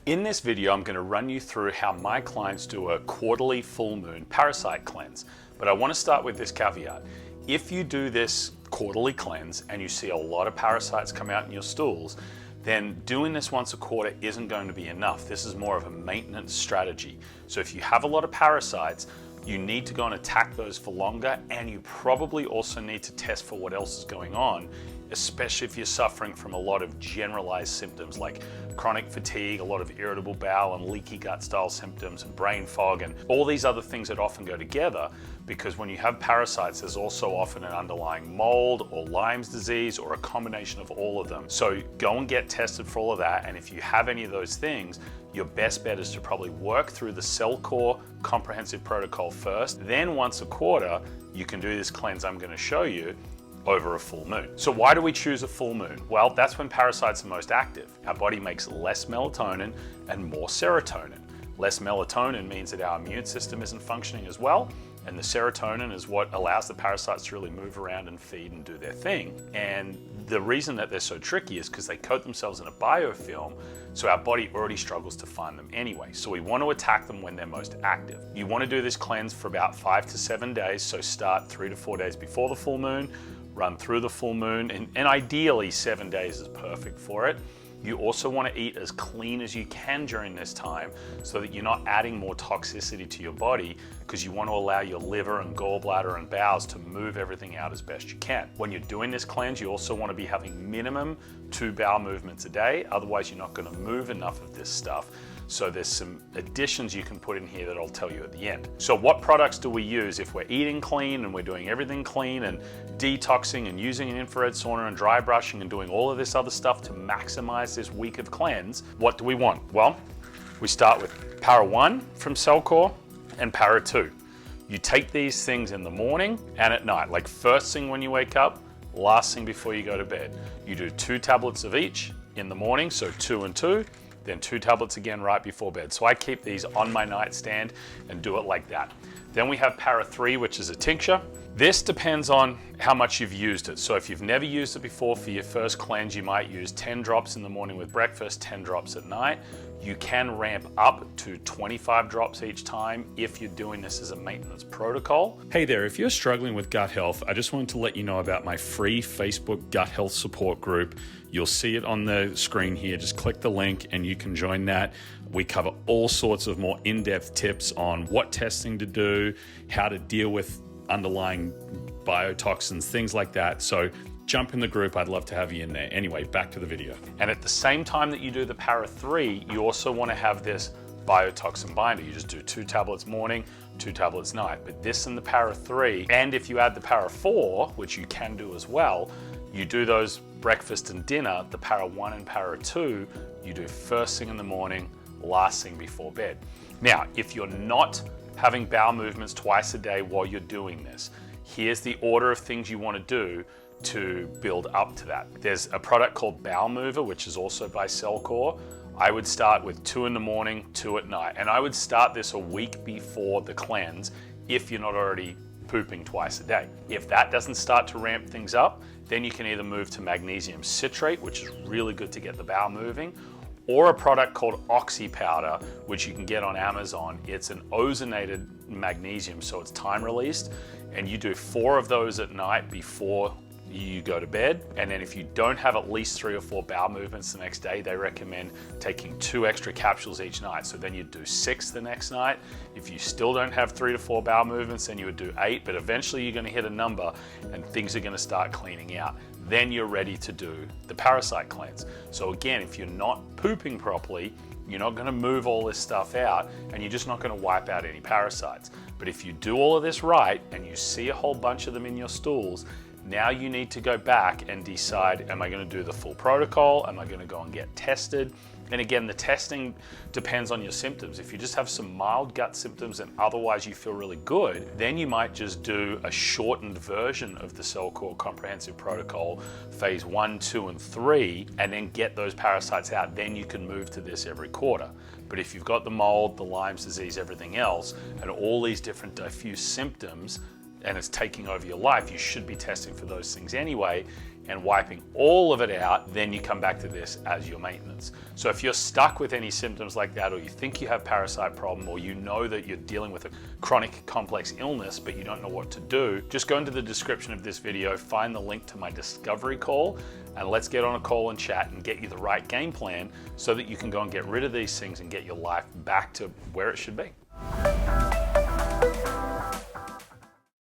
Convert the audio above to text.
In this video, I'm going to run you through how my clients do a quarterly full moon parasite cleanse. But I want to start with this caveat. If you do this quarterly cleanse and you see a lot of parasites come out in your stools, then doing this once a quarter isn't going to be enough. This is more of a maintenance strategy. So if you have a lot of parasites, you need to go and attack those for longer, and you probably also need to test for what else is going on, especially if you're suffering from a lot of generalized symptoms like chronic fatigue, a lot of irritable bowel and leaky gut style symptoms and brain fog and all these other things that often go together, because when you have parasites, there's also often an underlying mold or Lyme's disease or a combination of all of them. So go and get tested for all of that, and if you have any of those things, your best bet is to probably work through the CellCore comprehensive protocol first. Then once a quarter, you can do this cleanse I'm going to show you over a full moon. So why do we choose a full moon? Well, that's when parasites are most active. Our body makes less melatonin and more serotonin. Less melatonin means that our immune system isn't functioning as well, and the serotonin is what allows the parasites to really move around and feed and do their thing. And the reason that they're so tricky is because they coat themselves in a biofilm, so our body already struggles to find them anyway. So we want to attack them when they're most active. You want to do this cleanse for about 5 to 7 days, so start 3 to 4 days before the full moon, run through the full moon, and ideally 7 days is perfect for it. You also want to eat as clean as you can during this time so that you're not adding more toxicity to your body, because you want to allow your liver and gallbladder and bowels to move everything out as best you can. When you're doing this cleanse, you also want to be having minimum 2 bowel movements a day, otherwise you're not going to move enough of this stuff. So there's some additions you can put in here that I'll tell you at the end. So what products do we use if we're eating clean and we're doing everything clean and detoxing and using an infrared sauna and dry brushing and doing all of this other stuff to maximize this week of cleanse? What do we want? Well, we start with Para 1 from CellCore and Para 2. You take these things in the morning and at night, like first thing when you wake up, last thing before you go to bed. You do 2 tablets of each in the morning, so 2 and 2. Then 2 tablets again right before bed. So I keep these on my nightstand and do it like that. Then we have Para 3, which is a tincture. This depends on how much you've used it. So if you've never used it before, for your first cleanse, you might use 10 drops in the morning with breakfast, 10 drops at night. You can ramp up to 25 drops each time if you're doing this as a maintenance protocol. Hey there, if you're struggling with gut health, I just wanted to let you know about my free Facebook gut health support group. You'll see it on the screen here. Just click the link and you can join that. We cover all sorts of more in-depth tips on what testing to do, how to deal with underlying biotoxins, things like that. So jump in the group. I'd love to have you in there. Anyway, back to the video. And at the same time that you do the Para 3, you also want to have this biotoxin binder. You just do 2 tablets morning, 2 tablets night. But this and the Para 3, and if you add the Para 4, which you can do as well, you do those breakfast and dinner. The Para 1 and Para 2, you do first thing in the morning, last thing before bed. Now, if you're not having bowel movements twice a day while you're doing this, here's the order of things you want to do to build up to that. There's a product called Bowel Mover, which is also by CellCore. I would start with 2 in the morning, 2 at night. And I would start this a week before the cleanse if you're not already pooping twice a day. If that doesn't start to ramp things up, then you can either move to magnesium citrate, which is really good to get the bowel moving, or a product called Oxy Powder, which you can get on Amazon. It's an ozonated magnesium, so it's time released, and you do 4 of those at night before you go to bed. And then if you don't have at least 3 or 4 bowel movements the next day, they recommend taking 2 extra capsules each night. So then you'd do 6 the next night. If you still don't have 3 to 4 bowel movements, then you would do 8, but eventually you're going to hit a number and things are going to start cleaning out. Then you're ready to do the parasite cleanse. So again, if you're not pooping properly, you're not going to move all this stuff out, and you're just not going to wipe out any parasites. But if you do all of this right and you see a whole bunch of them in your stools, now you need to go back and decide, am I going to do the full protocol? Am I going to go and get tested? And again, the testing depends on your symptoms. If you just have some mild gut symptoms and otherwise you feel really good, then you might just do a shortened version of the CellCore comprehensive protocol, phase 1, 2, and 3, and then get those parasites out. Then you can move to this every quarter. But if you've got the mold, the Lyme's disease, everything else, and all these different diffuse symptoms, and it's taking over your life, you should be testing for those things anyway. and wiping all of it out, then you come back to this as your maintenance. So if you're stuck with any symptoms like that, or you think you have parasite problem, or you know that you're dealing with a chronic complex illness, but you don't know what to do, just go into the description of this video, find the link to my discovery call, and let's get on a call and chat and get you the right game plan so that you can go and get rid of these things and get your life back to where it should be.